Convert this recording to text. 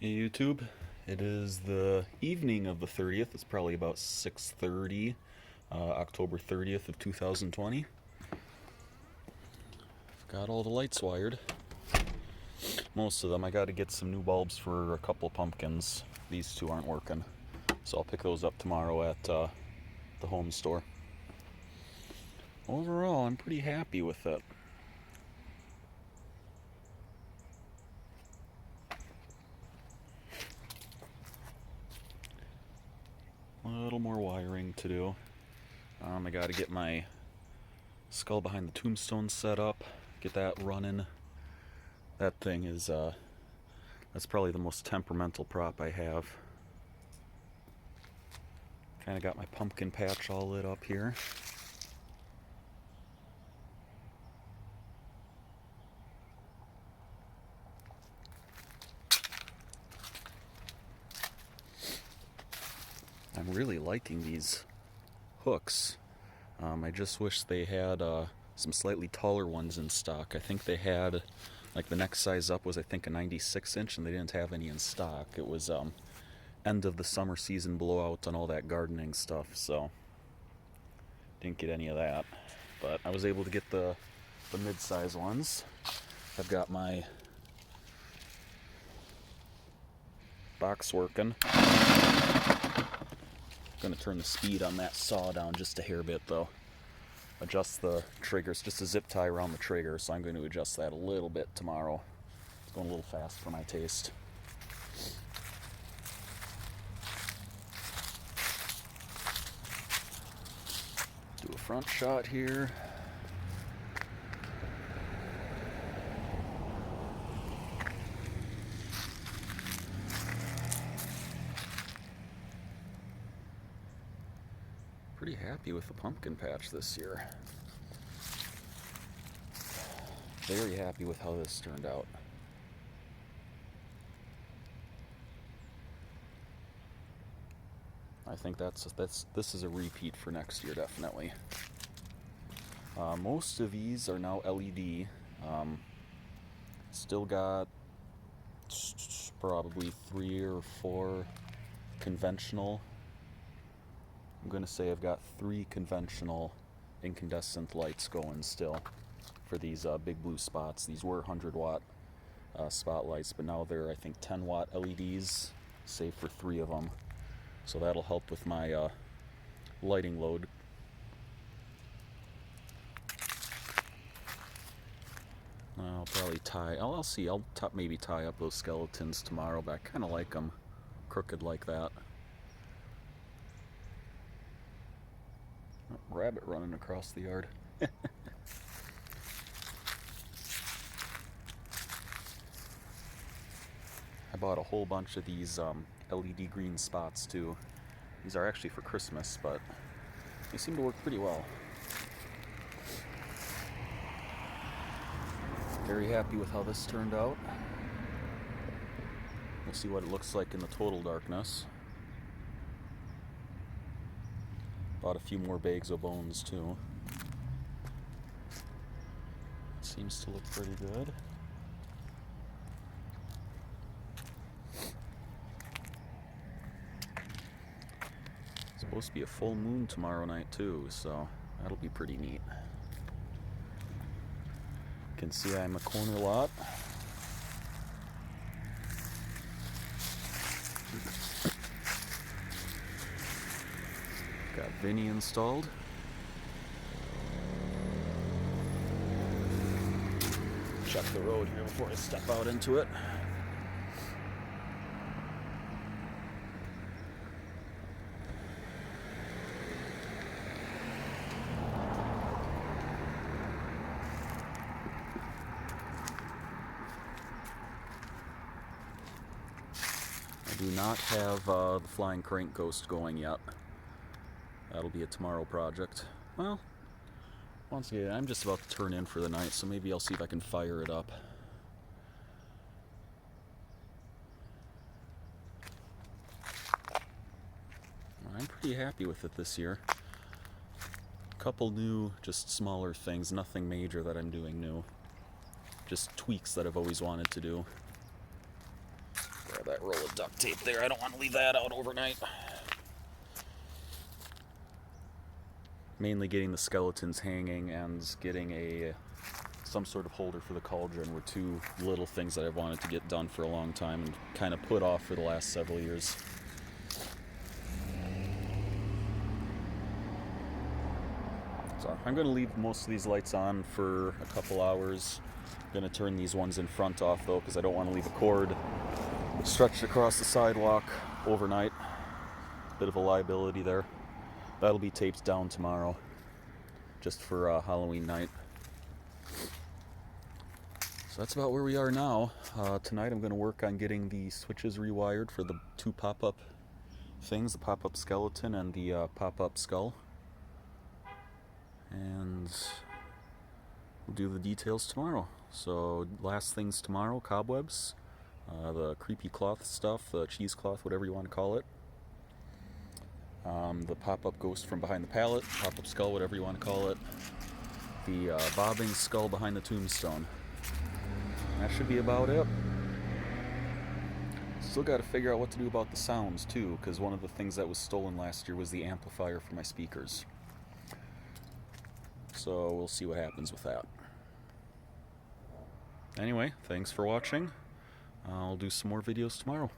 Hey YouTube, it is the evening of the 30th. It's probably about 6:30, October 30th of 2020. I've got all the lights wired. Most of them. I got to get some new bulbs for a couple of pumpkins. These two aren't working, so I'll pick those up tomorrow at the home store. Overall, I'm pretty happy with it. A little more wiring to do. I got to get my skull behind the tombstone set up, get that running. That thing is, that's probably the most temperamental prop I have. Kind of got my pumpkin patch all lit up here. I'm really liking these hooks. I just wish they had some slightly taller ones in stock. I think they had, like the next size up was I think a 96 inch, and they didn't have any in stock. It was end of the summer season blowout on all that gardening stuff, so didn't get any of that. But I was able to get the mid-size ones. I've got my box working. Gonna turn the speed on that saw down just a hair bit though. Adjust the triggers, just a zip tie around the trigger, so I'm going to adjust that a little bit tomorrow. It's going a little fast for my taste. Do a front shot here. Pretty happy with the pumpkin patch this year. Very happy with how this turned out. I think this is a repeat for next year, definitely. Most of these are now LED. Still got probably 3 or 4 conventional. I'm going to say I've got 3 conventional incandescent lights going still for these big blue spots. These were 100-watt spotlights, but now they're, I think, 10-watt LEDs, save for 3 of them. So that'll help with my lighting load. I'll probably I'll see, I'll maybe tie up those skeletons tomorrow, but I kind of like them crooked like that. Rabbit running across the yard. I bought a whole bunch of these LED green spots too. These are actually for Christmas, but they seem to work pretty well. Very happy with how this turned out. We'll see what it looks like in the total darkness. Bought a few more bags of bones too. Seems to look pretty good. Supposed to be a full moon tomorrow night too, so that'll be pretty neat. You can see I'm a corner lot. Got Vinny installed. Check the road here before I step out into it. I do not have the flying crank ghost going yet. That'll be a tomorrow project. Well, once again, I'm just about to turn in for the night, so maybe I'll see if I can fire it up. I'm pretty happy with it this year. A couple new, just smaller things, nothing major that I'm doing new. Just tweaks that I've always wanted to do. Grab that roll of duct tape there. I don't want to leave that out overnight. Mainly getting the skeletons hanging and getting some sort of holder for the cauldron were two little things that I've wanted to get done for a long time and kind of put off for the last several years. So I'm going to leave most of these lights on for a couple hours. I'm going to turn these ones in front off though, because I don't want to leave a cord stretched across the sidewalk overnight. Bit of a liability there. That'll be taped down tomorrow, just for Halloween night. So that's about where we are now. Tonight I'm going to work on getting the switches rewired for the two pop-up things, the pop-up skeleton and the pop-up skull. And we'll do the details tomorrow. So last things tomorrow, cobwebs, the creepy cloth stuff, the cheesecloth, whatever you want to call it. The pop-up ghost from behind the pallet, pop-up skull, whatever you want to call it. The bobbing skull behind the tombstone. That should be about it. Still got to figure out what to do about the sounds too, because one of the things that was stolen last year was the amplifier for my speakers. So we'll see what happens with that. Anyway, thanks for watching. I'll do some more videos tomorrow.